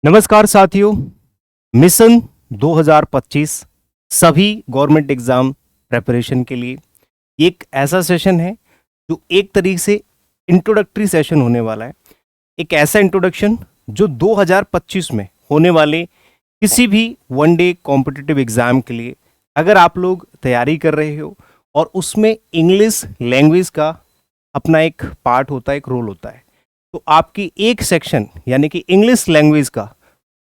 नमस्कार साथियों। मिशन 2025 सभी गवर्नमेंट एग्जाम प्रेपरेशन के लिए एक ऐसा सेशन है जो एक तरीके से इंट्रोडक्टरी सेशन होने वाला है। एक ऐसा इंट्रोडक्शन जो 2025 में होने वाले किसी भी वन डे कॉम्पिटिटिव एग्जाम के लिए अगर आप लोग तैयारी कर रहे हो और उसमें इंग्लिश लैंग्वेज का अपना एक पार्ट होता है, एक रोल होता है, तो आपकी एक सेक्शन यानी कि इंग्लिश लैंग्वेज का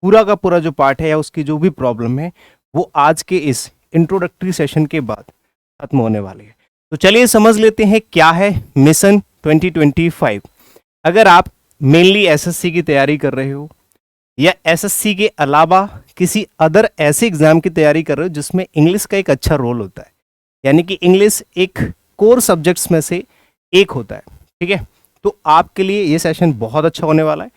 पूरा जो पार्ट है या उसकी जो भी प्रॉब्लम है वो आज के इस इंट्रोडक्टरी सेशन के बाद खत्म होने वाली है। तो चलिए समझ लेते हैं क्या है मिशन 2025। अगर आप मेनली एसएससी की तैयारी कर रहे हो या एसएससी के अलावा किसी अदर ऐसे एग्जाम की तैयारी कर रहे हो जिसमें इंग्लिश का एक अच्छा रोल होता है, यानी कि इंग्लिश एक कोर सब्जेक्ट्स में से एक होता है, ठीक है, तो आपके लिए ये सेशन बहुत अच्छा होने वाला है।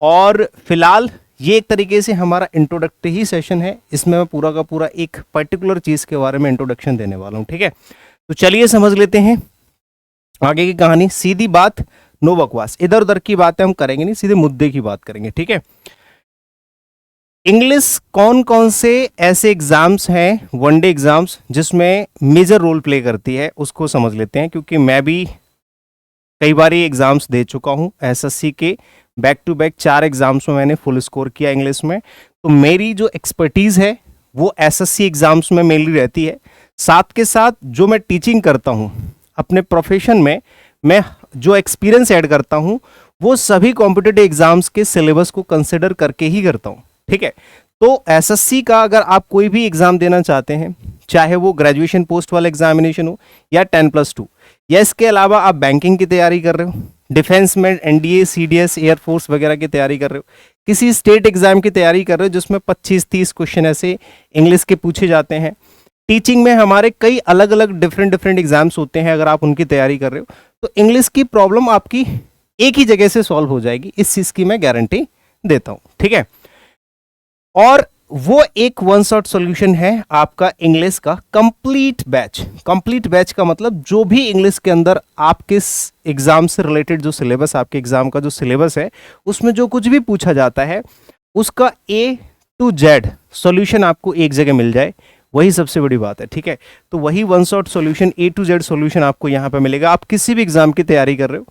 और फिलहाल ये एक तरीके से हमारा इंट्रोडक्टरी ही सेशन है, इसमें मैं पूरा का पूरा एक पर्टिकुलर चीज़ के बारे में इंट्रोडक्शन देने वाला हूँ, ठीक है। तो चलिए समझ लेते हैं आगे की कहानी। सीधी बात, नो बकवास, इधर उधर की बातें हम करेंगे नहीं, सीधे मुद्दे की बात करेंगे, ठीक है। इंग्लिश कौन कौन से ऐसे एग्जाम्स हैं, वनडे एग्जाम्स, जिसमें मेजर रोल प्ले करती है उसको समझ लेते हैं, क्योंकि मैं भी कई बार एग्जाम्स दे चुका हूँ एसएससी के। बैक टू बैक 4 एग्जाम्स में मैंने फुल स्कोर किया इंग्लिश में, तो मेरी जो एक्सपर्टीज़ है वो एसएससी एग्जाम्स में मेनली रहती है। साथ के साथ जो मैं टीचिंग करता हूँ अपने प्रोफेशन में, मैं जो एक्सपीरियंस ऐड करता हूँ वो सभी कॉम्पिटिटिव एग्जाम्स के सिलेबस को कंसिडर करके ही करता हूँ, ठीक है। तो एसएससी का अगर आप कोई भी एग्जाम देना चाहते हैं, चाहे वो ग्रेजुएशन पोस्ट वाला एग्जामिनेशन हो या 10+2, या इसके अलावा आप बैंकिंग की तैयारी कर रहे हो, डिफेंस में एनडीए सीडीएस एयरफोर्स वगैरह की तैयारी कर रहे हो, किसी स्टेट एग्जाम की तैयारी कर रहे हो जिसमें 25-30 क्वेश्चन ऐसे इंग्लिश के पूछे जाते हैं, टीचिंग में हमारे कई अलग अलग डिफरेंट एग्जाम्स होते हैं, अगर आप उनकी तैयारी कर रहे हो तो इंग्लिश की प्रॉब्लम आपकी एक ही जगह से सॉल्व हो जाएगी, इस चीज़ की मैं गारंटी देता हूँ, ठीक है। और वो एक वन शॉट सॉल्यूशन है आपका इंग्लिश का कंप्लीट बैच। कंप्लीट बैच का मतलब जो भी इंग्लिश के अंदर आपके एग्जाम से रिलेटेड जो सिलेबस, आपके एग्जाम का जो सिलेबस है उसमें जो कुछ भी पूछा जाता है उसका A to Z सॉल्यूशन आपको एक जगह मिल जाए, वही सबसे बड़ी बात है, ठीक है। तो वही one shot solution, A to Z solution आपको यहाँ पे मिलेगा। आप किसी भी एग्जाम की तैयारी कर रहे हो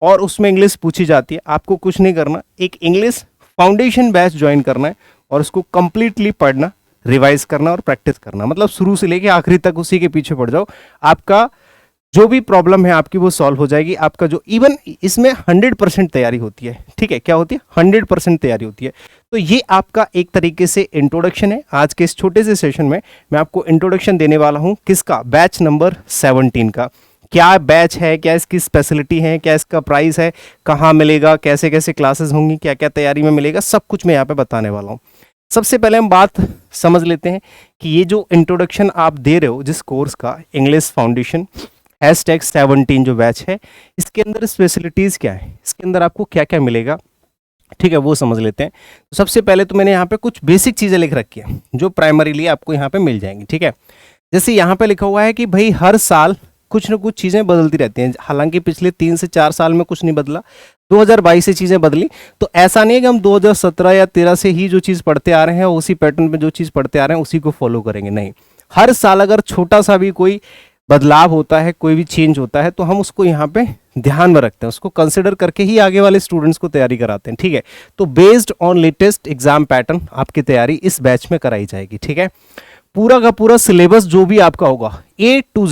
और उसमें इंग्लिश पूछी जाती है, आपको कुछ नहीं करना, एक इंग्लिश फाउंडेशन बैच ज्वाइन करना है और उसको कंप्लीटली पढ़ना, रिवाइज करना और प्रैक्टिस करना, मतलब शुरू से लेके आखिरी तक उसी के पीछे पड़ जाओ। आपका जो भी प्रॉब्लम है आपकी वो सॉल्व हो जाएगी। आपका जो इवन इसमें 100% तैयारी होती है, ठीक है, क्या होती है, 100% तैयारी होती है। तो ये आपका एक तरीके से इंट्रोडक्शन है। आज के इस छोटे से सेशन में मैं आपको इंट्रोडक्शन देने वाला हूँ किसका, बैच नंबर 17 का। क्या बैच है, क्या इसकी स्पेशलिटी है, क्या इसका प्राइस है, कहाँ मिलेगा, कैसे कैसे क्लासेस होंगी, क्या क्या तैयारी में मिलेगा, सब कुछ मैं यहाँ पे बताने वाला हूँ। सबसे पहले हम बात समझ लेते हैं कि ये जो इंट्रोडक्शन आप दे रहे हो जिस कोर्स का, इंग्लिश फाउंडेशन #17 जो बैच है, इसके अंदर स्पेशलिटीज़ क्या है, इसके अंदर आपको क्या क्या मिलेगा, ठीक है, वो समझ लेते हैं। तो सबसे पहले तो मैंने यहाँ पे कुछ बेसिक चीज़ें लिख रखी है जो प्राइमरीली आपको यहाँ पे मिल जाएंगी, ठीक है। जैसे यहाँ पे लिखा हुआ है कि भाई हर साल कुछ ना कुछ चीज़ें बदलती रहती हैं, हालांकि पिछले 3 से 4 साल में कुछ नहीं बदला, 2022 से चीज़ें बदली। तो ऐसा नहीं है कि हम 2017 या 13 से ही जो चीज़ पढ़ते आ रहे हैं उसी पैटर्न में जो चीज़ पढ़ते आ रहे हैं उसी को फॉलो करेंगे, नहीं। हर साल अगर छोटा सा भी कोई बदलाव होता है, कोई भी चेंज होता है, तो हम उसको यहाँ पे ध्यान में रखते हैं, उसको कंसिडर करके ही आगे वाले स्टूडेंट्स को तैयारी कराते हैं, ठीक है। तो based on latest exam pattern आपकी तैयारी इस बैच में कराई जाएगी, ठीक है। पूरा का पूरा सिलेबस जो भी आपका होगा A to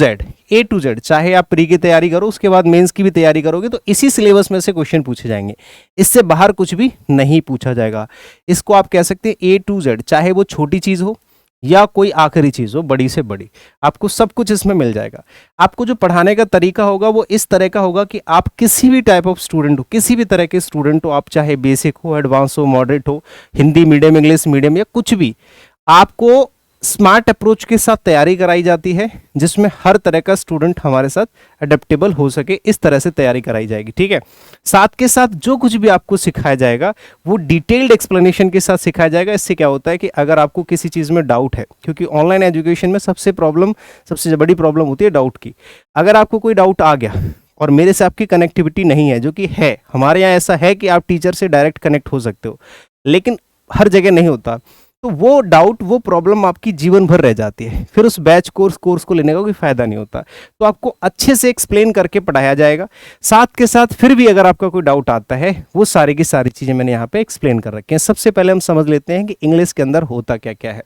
Z, चाहे आप प्री की तैयारी करो उसके बाद मेंस की भी तैयारी करोगे तो इसी सिलेबस में से क्वेश्चन पूछे जाएंगे, इससे बाहर कुछ भी नहीं पूछा जाएगा। इसको आप कह सकते हैं A to Z, चाहे वो छोटी चीज़ हो या कोई आखिरी चीज़ हो, बड़ी से बड़ी, आपको सब कुछ इसमें मिल जाएगा। आपको जो पढ़ाने का तरीका होगा वो इस तरह का होगा कि आप किसी भी टाइप ऑफ स्टूडेंट हो, किसी भी तरह के स्टूडेंट हो, आप चाहे बेसिक हो, एडवांस हो, मॉडरेट हो, हिंदी मीडियम, इंग्लिश मीडियम या कुछ भी, आपको स्मार्ट अप्रोच के साथ तैयारी कराई जाती है जिसमें हर तरह का स्टूडेंट हमारे साथ अडेप्टेबल हो सके, इस तरह से तैयारी कराई जाएगी, ठीक है। साथ के साथ जो कुछ भी आपको सिखाया जाएगा वो डिटेल्ड एक्सप्लेनेशन के साथ सिखाया जाएगा। इससे क्या होता है कि अगर आपको किसी चीज़ में डाउट है, क्योंकि ऑनलाइन एजुकेशन में सबसे बड़ी प्रॉब्लम होती है डाउट की। अगर आपको कोई डाउट आ गया और मेरे से आपकी कनेक्टिविटी नहीं है, जो कि है हमारे यहाँ ऐसा है कि आप टीचर से डायरेक्ट कनेक्ट हो सकते हो, लेकिन हर जगह नहीं होता, तो वो डाउट, वो प्रॉब्लम आपकी जीवन भर रह जाती है, फिर उस बैच कोर्स को लेने का कोई फायदा नहीं होता। तो आपको अच्छे से एक्सप्लेन करके पढ़ाया जाएगा। साथ के साथ फिर भी अगर आपका कोई डाउट आता है, वो सारी की सारी चीज़ें मैंने यहाँ पे एक्सप्लेन कर रखी हैं। सबसे पहले हम समझ लेते हैं कि इंग्लिश के अंदर होता क्या क्या है,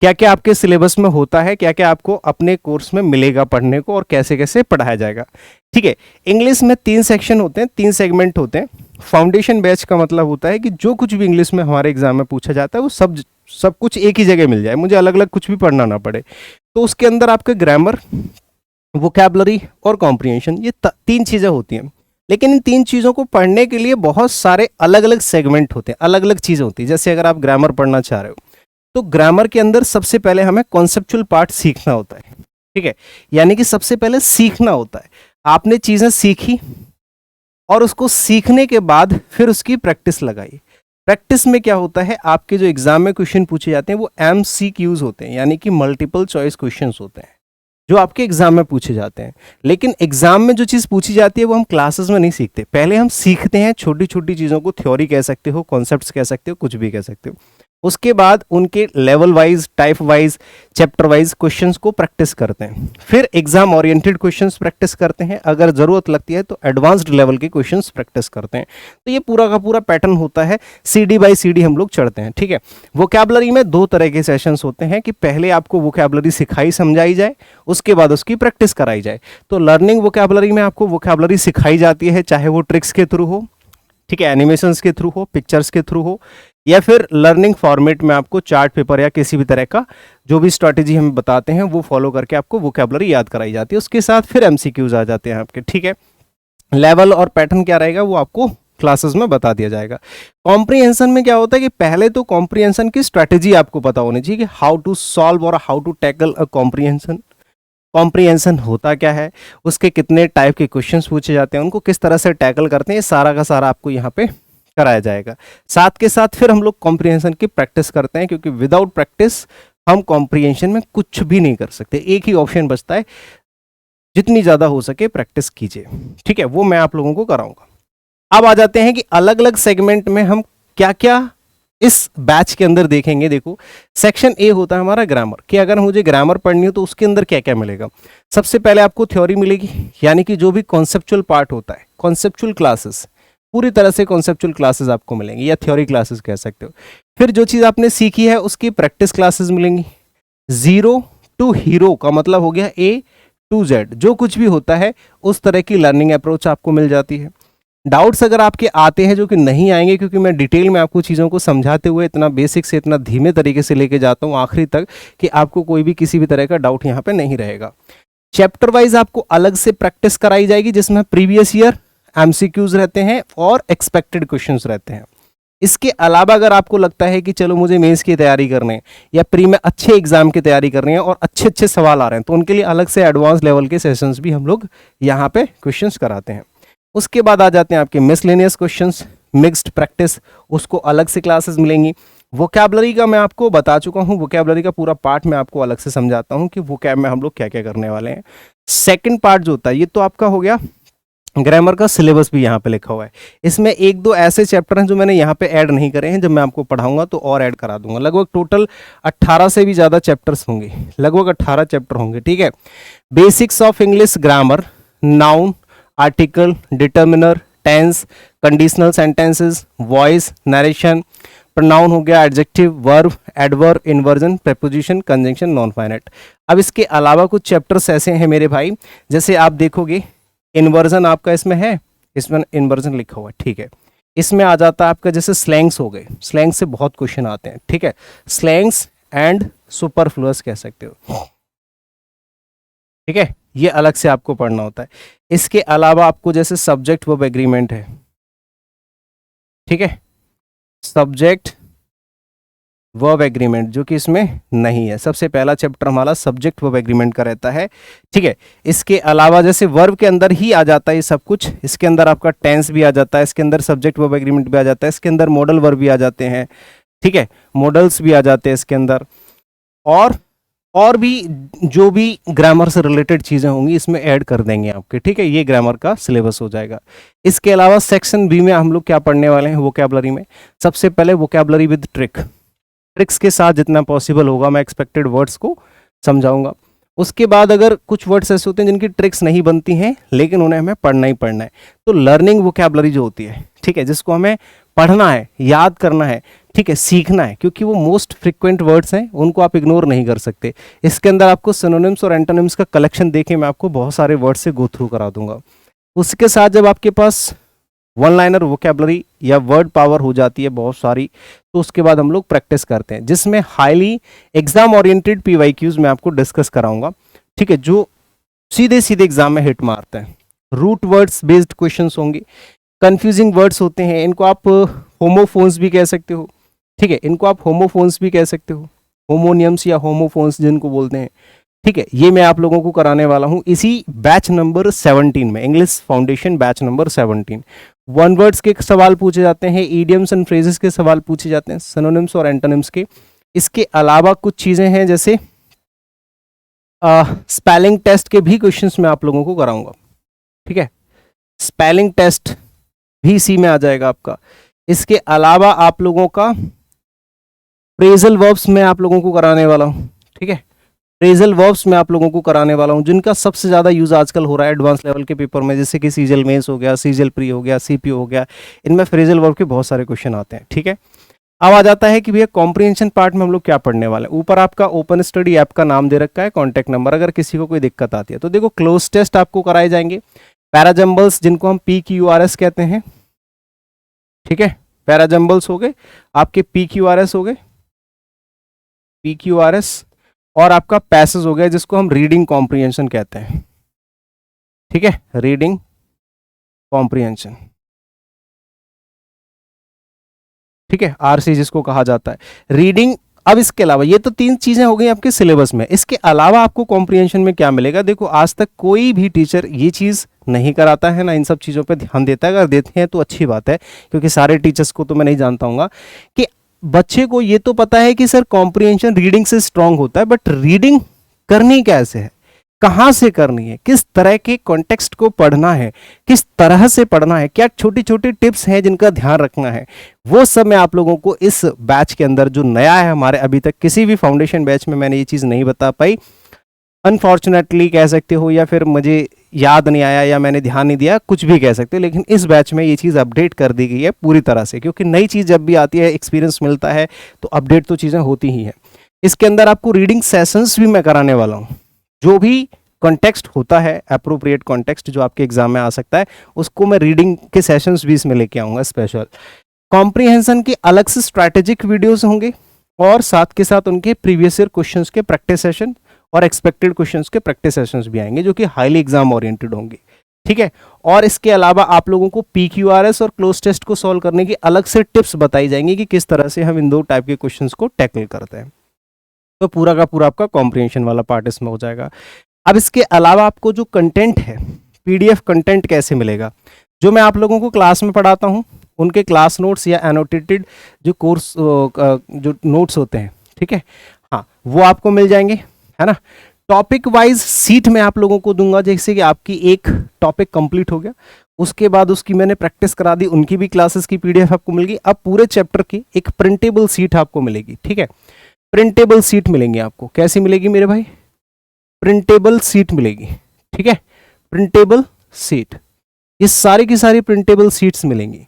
क्या क्या आपके सिलेबस में होता है, क्या क्या आपको अपने कोर्स में मिलेगा पढ़ने को, और कैसे कैसे पढ़ाया जाएगा। ठीक है, इंग्लिश में 3 सेक्शन होते हैं, 3 सेगमेंट होते हैं। फाउंडेशन बैच का मतलब होता है कि जो कुछ भी इंग्लिश में हमारे एग्जाम में पूछा जाता है वो सब कुछ एक ही जगह मिल जाए, मुझे अलग अलग कुछ भी पढ़ना ना पड़े। तो उसके अंदर आपके ग्रामर, वोकैबुलरी और कॉम्प्रिहेंशन, ये 3 चीज़ें होती हैं। लेकिन इन 3 चीज़ों को पढ़ने के लिए बहुत सारे अलग अलग सेगमेंट होते हैं, अलग अलग चीज़ें होती हैं। जैसे अगर आप ग्रामर पढ़ना चाह रहे हो, तो ग्रामर के अंदर सबसे पहले हमें कॉन्सेप्चुअल पार्ट सीखना होता है। ठीक है, यानी कि सबसे पहले सीखना होता है। आपने चीज़ें सीखी और उसको सीखने के बाद फिर उसकी प्रैक्टिस लगाई। प्रैक्टिस में क्या होता है, आपके जो एग्जाम में क्वेश्चन पूछे जाते हैं वो MCQs होते हैं, यानी कि मल्टीपल चॉइस क्वेश्चंस होते हैं जो आपके एग्जाम में पूछे जाते हैं। लेकिन एग्जाम में जो चीज़ पूछी जाती है वो हम क्लासेस में नहीं सीखते, पहले हम सीखते हैं छोटी छोटी चीज़ों को। थ्योरी कह सकते हो, कॉन्सेप्ट्स कह सकते हो, कुछ भी कह सकते हो। उसके बाद उनके level wise, type wise, chapter wise questions को प्रैक्टिस करते हैं। फिर एग्जाम ओरिएंटेड क्वेश्चंस प्रैक्टिस करते हैं, अगर ज़रूरत लगती है तो एडवांस्ड लेवल के क्वेश्चंस प्रैक्टिस करते हैं। तो ये पूरा का पूरा पैटर्न होता है, CD बाई CD हम लोग चढ़ते हैं। ठीक है, वोकैबुलरी में 2 तरह के सेशंस होते हैं कि पहले आपको वोकैबुलरी सिखाई समझाई जाए, उसके बाद उसकी प्रैक्टिस कराई जाए। तो लर्निंग वोकैबुलरी में आपको वोकैबुलरी सिखाई जाती है, चाहे वो ट्रिक्स के थ्रू हो, ठीक है, एनिमेशंस के थ्रू हो, पिक्चर्स के थ्रू हो, या फिर लर्निंग फॉर्मेट में आपको चार्ट पेपर या किसी भी तरह का जो भी स्ट्रैटेजी हम बताते हैं वो फॉलो करके आपको वोकैबुलरी याद कराई जाती है। उसके साथ फिर MCQs आ जाते हैं आपके। ठीक है, लेवल और पैटर्न क्या रहेगा वो आपको क्लासेस में बता दिया जाएगा। कॉम्प्रिहेंशन में क्या होता है कि पहले तो कॉम्प्रिहेंशन की स्ट्रैटेजी आपको पता होनी चाहिए कि हाउ टू सॉल्व और how to tackle a comprehension. Comprehension होता क्या है, उसके कितने टाइप के क्वेश्चंस पूछे जाते हैं, उनको किस तरह से टैकल करते हैं, ये सारा का सारा आपको यहाँ पे कराया जाएगा। साथ के साथ फिर हम लोग कॉम्प्रिहेंशन की प्रैक्टिस करते हैं, क्योंकि विदाउट प्रैक्टिस हम कॉम्प्रिहेंशन में कुछ भी नहीं कर सकते। एक ही ऑप्शन बचता है, जितनी ज़्यादा हो सके प्रैक्टिस कीजिए। ठीक है, वो मैं आप लोगों को कराऊंगा। अब आ जाते हैं कि अलग अलग सेगमेंट में हम क्या क्या इस बैच के अंदर देखेंगे। देखो, सेक्शन A होता है हमारा ग्रामर, कि अगर मुझे ग्रामर पढ़नी हो तो उसके अंदर क्या क्या मिलेगा। सबसे पहले आपको थ्योरी मिलेगी, यानी कि जो भी कॉन्सेप्चुअल पार्ट होता है, कॉन्सेप्चुअल क्लासेस, पूरी तरह से कॉन्सेप्चुअल क्लासेस आपको मिलेंगी, या थ्योरी क्लासेस कह सकते हो। फिर जो चीज़ आपने सीखी है उसकी प्रैक्टिस क्लासेस मिलेंगी। 0 to हीरो का मतलब हो गया A to Z, जो कुछ भी होता है उस तरह की लर्निंग अप्रोच आपको मिल जाती है। डाउट्स अगर आपके आते हैं, जो कि नहीं आएंगे क्योंकि मैं डिटेल में आपको चीज़ों को समझाते हुए इतना बेसिक से इतना धीमे तरीके से लेके जाता हूँ आखिरी तक, कि आपको कोई भी किसी भी तरह का डाउट यहाँ पे नहीं रहेगा। चैप्टर वाइज आपको अलग से प्रैक्टिस कराई जाएगी, जिसमें प्रीवियस ईयर MCQs रहते हैं और एक्सपेक्टेड क्वेश्चंस रहते हैं। इसके अलावा अगर आपको लगता है कि चलो मुझे मेंस की तैयारी करनी है या प्री में अच्छे एग्जाम की तैयारी करनी है और अच्छे अच्छे सवाल आ रहे हैं, तो उनके लिए अलग से एडवांस लेवल के सेशंस भी हम लोग यहाँ पे क्वेश्चंस कराते हैं। उसके बाद आ जाते हैं आपके मिसलेनियस क्वेश्चंस, मिक्स्ड प्रैक्टिस, उसको अलग से क्लासेस मिलेंगी। वोकैबुलरी का मैं आपको बता चुका हूँ, वोकैबुलरी का पूरा पार्ट मैं आपको अलग से समझाता हूँ कि वोकैब में हम लोग क्या क्या करने वाले हैं। सेकंड पार्ट जो होता है, ये तो आपका हो गया ग्रामर का सिलेबस भी यहाँ पे लिखा हुआ है। इसमें 1-2 ऐसे चैप्टर हैं जो मैंने यहाँ पे ऐड नहीं करे हैं, जब मैं आपको पढ़ाऊंगा तो और ऐड करा दूंगा। लगभग टोटल 18 से भी ज़्यादा चैप्टर्स होंगे, लगभग 18 चैप्टर होंगे। ठीक है, basics of English grammar, noun, article, determiner, tense, conditional sentences, voice, narration, pronoun हो गया, adjective, verb, adverb, inversion, preposition, conjunction, non finite. अब इसके अलावा कुछ चैप्टर्स ऐसे हैं मेरे भाई, जैसे आप देखोगे इन्वर्जन आपका इसमें है, इसमें इन्वर्जन लिखा हुआ है। ठीक है, इसमें आ जाता है आपका जैसे स्लैंग्स हो गए, स्लैंग से बहुत क्वेश्चन आते हैं। ठीक है, स्लैंग्स एंड सुपरफ्लुअस कह सकते हो। ठीक है, ये अलग से आपको पढ़ना होता है। इसके अलावा आपको जैसे सब्जेक्ट वर्ब एग्रीमेंट है, ठीक है, सब्जेक्ट वर्ब एग्रीमेंट जो कि इसमें नहीं है। सबसे पहला चैप्टर हमारा सब्जेक्ट वर्ब एग्रीमेंट का रहता है। ठीक है, इसके अलावा जैसे वर्ब के अंदर ही आ जाता है ये सब कुछ, इसके अंदर आपका टेंस भी आ जाता है, इसके अंदर सब्जेक्ट वर्ब एग्रीमेंट भी आ जाता है, इसके अंदर मॉडल वर्ब भी आ जाते हैं। ठीक है, मॉडल्स भी आ जाते हैं इसके अंदर, और भी जो भी ग्रामर से रिलेटेड चीज़ें होंगी इसमें ऐड कर देंगे आपके, ठीक है। ये ग्रामर का सिलेबस हो जाएगा। इसके अलावा सेक्शन बी में हम लोग क्या पढ़ने वाले हैं वोकैबुलरी में, सबसे पहले वोकैबुलरी विद ट्रिक्स के साथ जितना पॉसिबल होगा मैं एक्सपेक्टेड वर्ड्स को समझाऊंगा। उसके बाद अगर कुछ वर्ड्स ऐसे होते हैं जिनकी ट्रिक्स नहीं बनती हैं लेकिन उन्हें हमें पढ़ना ही पढ़ना है, तो लर्निंग वोकैबुलरी जो होती है, ठीक है, जिसको हमें पढ़ना है, याद करना है, ठीक है, सीखना है, क्योंकि वो मोस्ट फ्रिक्वेंट वर्ड्स हैं, उनको आप इग्नोर नहीं कर सकते। इसके अंदर आपको सिनोनिम्स और एंटोनिम्स का कलेक्शन देके मैं आपको बहुत सारे वर्ड्स से गो थ्रू करा दूंगा। उसके साथ जब आपके पास वन लाइनर वोकैबुलरी या वर्ड पावर हो जाती है बहुत सारी, तो उसके बाद हम लोग प्रैक्टिस करते हैं, जिसमें हाईली एग्जाम ओरिएंटेड पीवाईक्यूज मैं आपको डिस्कस कराऊंगा, ठीक है, जो सीधे सीधे एग्जाम में हिट मारते हैं। रूट वर्ड्स बेस्ड क्वेश्चंस होंगे, कंफ्यूजिंग वर्ड्स होते हैं, इनको आप होमोफोन्स भी कह सकते हो, ठीक है, इनको आप होमोफोन्स भी कह सकते हो, होमोनियम्स या होमोफोन्स जिनको बोलते हैं, ठीक है। ये मैं आप लोगों को कराने वाला हूं इसी बैच नंबर 17 में, English foundation batch number 17। One words के सवाल पूछे जाते हैं, ईडियम्स एंड फ्रेजेस के सवाल पूछे जाते हैं, सिनोनिम्स और एंटोनिम्स के। इसके अलावा कुछ चीजें हैं जैसे स्पेलिंग टेस्ट के भी क्वेश्चंस मैं आप लोगों को कराऊंगा, ठीक है, स्पेलिंग टेस्ट भी इसी में आ जाएगा आपका। इसके अलावा आप लोगों का फ्रेजल वर्ब्स मैं आप लोगों को कराने वाला हूं, ठीक है, फ्रेजल वर्ब्स मैं आप लोगों को कराने वाला हूं, जिनका सबसे ज्यादा यूज आजकल हो रहा है एडवांस लेवल के पेपर में, जैसे कि सीजल मेंस हो गया, सीजल प्री हो गया, सीपीओ हो गया, इनमें फ्रेजल वर्ब के बहुत सारे क्वेश्चन आते हैं, ठीक है। अब आ जाता है कि भैया कॉम्प्रिहेंशन पार्ट में हम लोग क्या पढ़ने वाले हैं। ऊपर आपका ओपन स्टडी ऐप का नाम दे रखा है, कॉन्टैक्ट नंबर, अगर किसी को कोई दिक्कत आती है तो देखो क्लोज टेस्ट आपको कराए जाएंगे, पैराजम्बल्स जिनको हम PQRS कहते हैं, ठीक है, पैराजम्बल्स हो गए आपके, PQRS हो गए, PQRS, और आपका पैसेज हो गया जिसको हम रीडिंग कॉम्प्रिहेंशन कहते हैं, ठीक है, रीडिंग कॉम्प्रिहेंशन, ठीक है, RC जिसको कहा जाता है रीडिंग। अब इसके अलावा ये तो 3 चीजें हो गई आपके सिलेबस में, इसके अलावा आपको कॉम्प्रिहेंशन में क्या मिलेगा। देखो आज तक कोई भी टीचर ये चीज नहीं कराता है ना, इन सब चीजों पे ध्यान देता है, अगर देते हैं तो अच्छी बात है, क्योंकि सारे टीचर्स को तो मैं नहीं जानता हूँ कि बच्चे को ये तो पता है कि सर कॉम्प्रिहेंशन रीडिंग से स्ट्रांग होता है, बट रीडिंग करनी कैसे है, कहाँ से करनी है, किस तरह के कॉन्टेक्स्ट को पढ़ना है, किस तरह से पढ़ना है, क्या छोटी छोटी टिप्स हैं जिनका ध्यान रखना है, वो सब मैं आप लोगों को इस बैच के अंदर जो नया है हमारे, अभी तक किसी भी फाउंडेशन बैच में मैंने ये चीज़ नहीं बता पाई, अनफॉर्चुनेटली कह सकते हो, या फिर मुझे याद नहीं आया या मैंने ध्यान नहीं दिया, कुछ भी कह सकते हो, लेकिन इस बैच में ये चीज़ अपडेट कर दी गई है पूरी तरह से, क्योंकि नई चीज़ जब भी आती है, एक्सपीरियंस मिलता है, तो अपडेट तो चीज़ें होती ही हैं। इसके अंदर आपको रीडिंग सेशंस भी मैं कराने वाला हूँ, जो भी कॉन्टेक्स्ट होता है, अप्रोप्रिएट कॉन्टेक्स्ट जो आपके एग्जाम में आ सकता है, उसको मैं रीडिंग के सेशंस भी इसमें लेके आऊँगा स्पेशल। कॉम्प्रिहेंशन की अलग से स्ट्रैटेजिक वीडियोस होंगे, और साथ के साथ उनके प्रीवियस ईयर क्वेश्चंस के प्रैक्टिस सेशन और एक्सपेक्टेड क्वेश्चंस के प्रैक्टिस सेशंस भी आएंगे, जो कि हाईली एग्जाम ओरिएंटेड होंगे, ठीक है। और इसके अलावा आप लोगों को PQRS और क्लोज टेस्ट को सॉल्व करने की अलग से टिप्स बताई जाएंगी कि किस तरह से हम इन 2 टाइप के क्वेश्चंस को टैकल करते हैं। तो पूरा का पूरा आपका कॉम्प्रिहेंशन वाला पार्ट इसमें हो जाएगा। अब इसके अलावा आपको जो कंटेंट है, PDF कंटेंट कैसे मिलेगा, जो मैं आप लोगों को क्लास में पढ़ाता हूँ, उनके क्लास नोट्स या एनोटेटेड जो कोर्स जो नोट्स होते हैं, ठीक है, हाँ, वो आपको मिल जाएंगे, है ना। टॉपिक वाइज सीट मैं आप लोगों को दूंगा, जैसे कि आपकी एक टॉपिक कंप्लीट हो गया, उसके बाद उसकी मैंने प्रैक्टिस करा दी, उनकी भी क्लासेस की PDF आपको मिल गई। अब पूरे चैप्टर की एक प्रिंटेबल सीट आपको मिलेगी, ठीक है, प्रिंटेबल सीट मिलेंगी आपको। कैसी मिलेगी मेरे भाई, प्रिंटेबल सीट मिलेगी, ठीक है, प्रिंटेबल सीट, ये सारी की सारी प्रिंटेबल सीट्स मिलेंगी,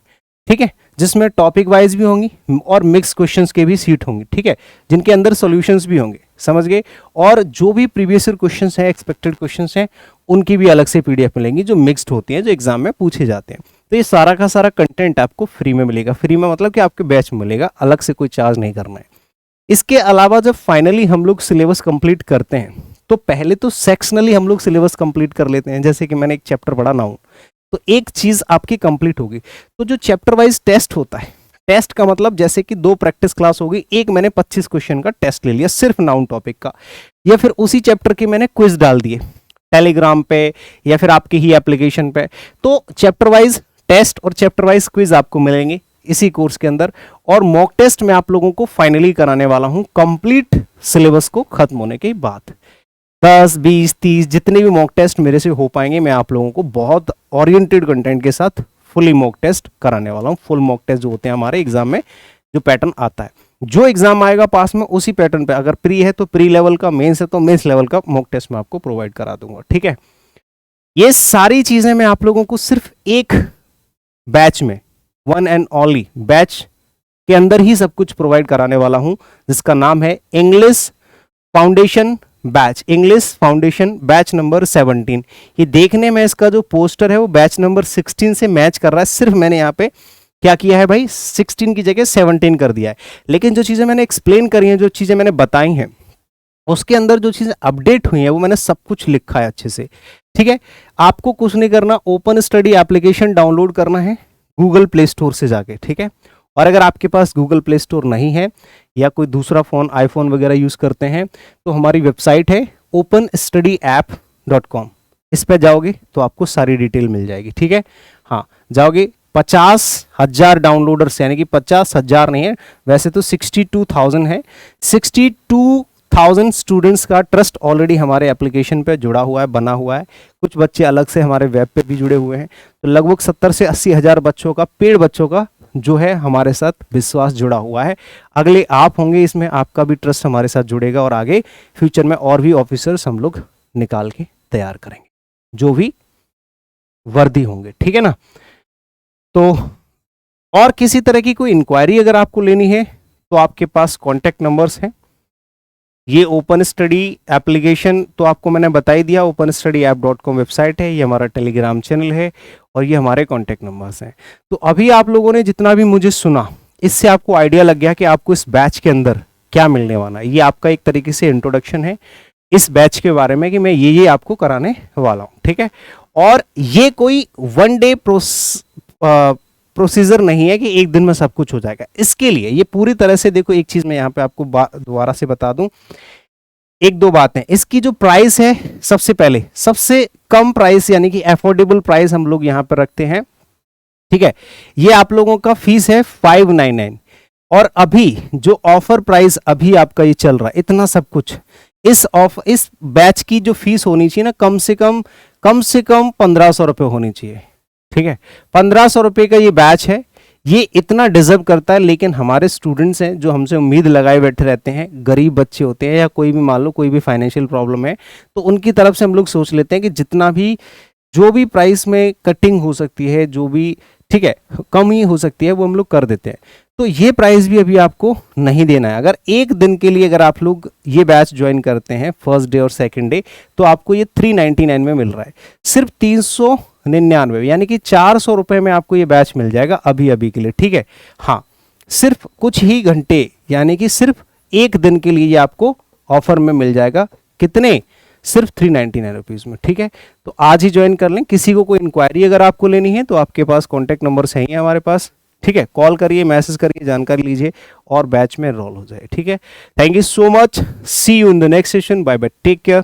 ठीक है, जिसमें टॉपिक वाइज भी होंगी और मिक्स क्वेश्चंस के भी सीट होंगी, ठीक है, जिनके अंदर सॉल्यूशंस भी होंगे, समझ गए। और जो भी प्रीवियस ईयर क्वेश्चंस हैं, एक्सपेक्टेड क्वेश्चंस हैं, उनकी भी अलग से PDF मिलेंगी, जो मिक्स्ड होती हैं, जो एग्जाम में पूछे जाते हैं। तो ये सारा का सारा कंटेंट आपको फ्री में मिलेगा, फ्री में मतलब कि आपके बैच में मिलेगा, अलग से कोई चार्ज नहीं करना है। इसके अलावा जब फाइनली हम लोग सिलेबस कंप्लीट करते हैं, तो पहले तो सेक्शनली हम लोग सिलेबस कंप्लीट कर लेते हैं, जैसे कि मैंने एक चैप्टर पढ़ा नाउन, तो एक चीज आपकी कंप्लीट होगी। तो जो चैप्टर वाइज टेस्ट होता है, टेस्ट का मतलब जैसे कि 2 प्रैक्टिस क्लास होगी, एक मैंने 25 क्वेश्चन का टेस्ट ले लिया सिर्फ नाउन टॉपिक का, या फिर उसी चैप्टर के मैंने क्विज डाल दिए टेलीग्राम पे या फिर आपकी ही एप्लीकेशन पे, तो चैप्टर वाइज टेस्ट और चैप्टर वाइज क्विज आपको मिलेंगे इसी कोर्स के अंदर, और मॉक टेस्ट मैं आप लोगों को फाइनली कराने वाला हूं कंप्लीट सिलेबस को खत्म होने के बाद। 10, 20, 30 जितने भी मॉक टेस्ट मेरे से हो पाएंगे मैं आप लोगों को बहुत ओरिएंटेड कंटेंट के साथ फुली मॉक टेस्ट कराने वाला हूं। फुल मॉक टेस्ट जो होते हैं हमारे एग्जाम में, जो पैटर्न आता है, जो एग्जाम आएगा पास में उसी पैटर्न पे, अगर प्री है तो प्री लेवल का, मेंस है तो मेंस लेवल का मॉक टेस्ट मैं आपको प्रोवाइड करा दूंगा। ठीक है, ये सारी चीजें मैं आप लोगों को सिर्फ एक बैच में, वन एंड ओनली बैच के अंदर ही सब कुछ प्रोवाइड कराने वाला हूं, जिसका नाम है English foundation batch, English foundation batch number 17। ये देखने में इसका जो पोस्टर है वो बैच नंबर 16 से मैच कर रहा है, सिर्फ मैंने यहाँ पे क्या किया है भाई, 16 की जगह 17 कर दिया है। लेकिन जो चीजें मैंने एक्सप्लेन करी हैं, जो चीजें मैंने बताई हैं, उसके अंदर जो चीजें अपडेट हुई हैं वो मैंने सब कुछ लिखा है अच्छे से। ठीक है, आपको कुछ नहीं करना, ओपन स्टडी एप्लीकेशन डाउनलोड करना है गूगल प्ले स्टोर से जाके। ठीक है, और अगर आपके पास गूगल प्ले स्टोर नहीं है या कोई दूसरा फ़ोन आईफोन वगैरह यूज़ करते हैं, तो हमारी वेबसाइट है openstudyApp.com। इस पर जाओगे तो आपको सारी डिटेल मिल जाएगी। ठीक है, हाँ जाओगे, 50,000 डाउनलोडर्स, यानी कि 50,000 नहीं है, वैसे तो 62,000 है। 62,000 स्टूडेंट्स का ट्रस्ट ऑलरेडी हमारे एप्लीकेशन पे जुड़ा हुआ है, बना हुआ है। कुछ बच्चे अलग से हमारे वेब पे भी जुड़े हुए हैं, तो लगभग 70 से 80 हज़ार बच्चों का, पेड बच्चों का जो है हमारे साथ विश्वास जुड़ा हुआ है। अगले आप होंगे इसमें, आपका भी ट्रस्ट हमारे साथ जुड़ेगा, और आगे फ्यूचर में और भी ऑफिसर्स हम लोग निकाल के तैयार करेंगे, जो भी वर्दी होंगे। ठीक है ना, तो और किसी तरह की कोई इंक्वायरी अगर आपको लेनी है तो आपके पास कॉन्टैक्ट नंबर्स हैं। ये ओपन स्टडी एप्लीकेशन तो आपको मैंने बता ही दिया, openstudyApp.com वेबसाइट है, ये हमारा टेलीग्राम चैनल है, और ये हमारे कॉन्टैक्ट नंबर्स हैं। तो अभी आप लोगों ने जितना भी मुझे सुना, इससे आपको आइडिया लग गया कि आपको इस बैच के अंदर क्या मिलने वाला है। ये आपका एक तरीके से इंट्रोडक्शन है इस बैच के बारे में कि मैं ये आपको कराने वाला हूँ। ठीक है, और ये कोई वन डे प्रोसीजर नहीं है कि एक दिन में सब कुछ हो जाएगा। इसके लिए ये पूरी तरह से, देखो एक चीज मैं यहाँ पे आपको दोबारा से बता दूं, एक दो बातें। इसकी जो प्राइस है, सबसे पहले सबसे कम प्राइस यानी कि अफोर्डेबल प्राइस हम लोग यहाँ पर रखते हैं। ठीक है, ये आप लोगों का फीस है 599, और अभी जो ऑफर प्राइस अभी आपका ये चल रहा है, इतना सब कुछ, इस बैच की जो फीस होनी चाहिए ना, कम से कम 1500 रुपये होनी चाहिए। ठीक है, 1500 रुपये का ये बैच है, ये इतना डिजर्व करता है। लेकिन हमारे स्टूडेंट्स हैं जो हमसे उम्मीद लगाए बैठे रहते हैं, गरीब बच्चे होते हैं, या कोई भी मान लो कोई भी फाइनेंशियल प्रॉब्लम है, तो उनकी तरफ से हम लोग सोच लेते हैं कि जितना भी, जो भी प्राइस में कटिंग हो सकती है, जो भी, ठीक है, कम ही हो सकती है, वो हम लोग कर देते हैं। तो ये प्राइस भी अभी आपको नहीं देना है। अगर एक दिन के लिए अगर आप लोग ये बैच ज्वाइन करते हैं, फर्स्ट डे और सेकंड डे, तो आपको ये 399 में मिल रहा है, सिर्फ 399, यानी कि 400 रुपये में आपको ये बैच मिल जाएगा अभी के लिए। ठीक है, हाँ, सिर्फ कुछ ही घंटे, यानी कि सिर्फ एक दिन के लिए ये आपको ऑफर में मिल जाएगा। कितने? सिर्फ 399 रुपीज़ में। ठीक है, तो आज ही ज्वाइन कर लें। किसी को कोई इंक्वायरी अगर आपको लेनी है तो आपके पास कॉन्टैक्ट नंबर सही है हमारे पास। ठीक है, कॉल करिए, मैसेज करिए, जानकारी लीजिए और बैच में एनरोल हो जाए। ठीक है, thank you so much, see you in the next session, bye bye, take care,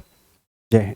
जय हिंद।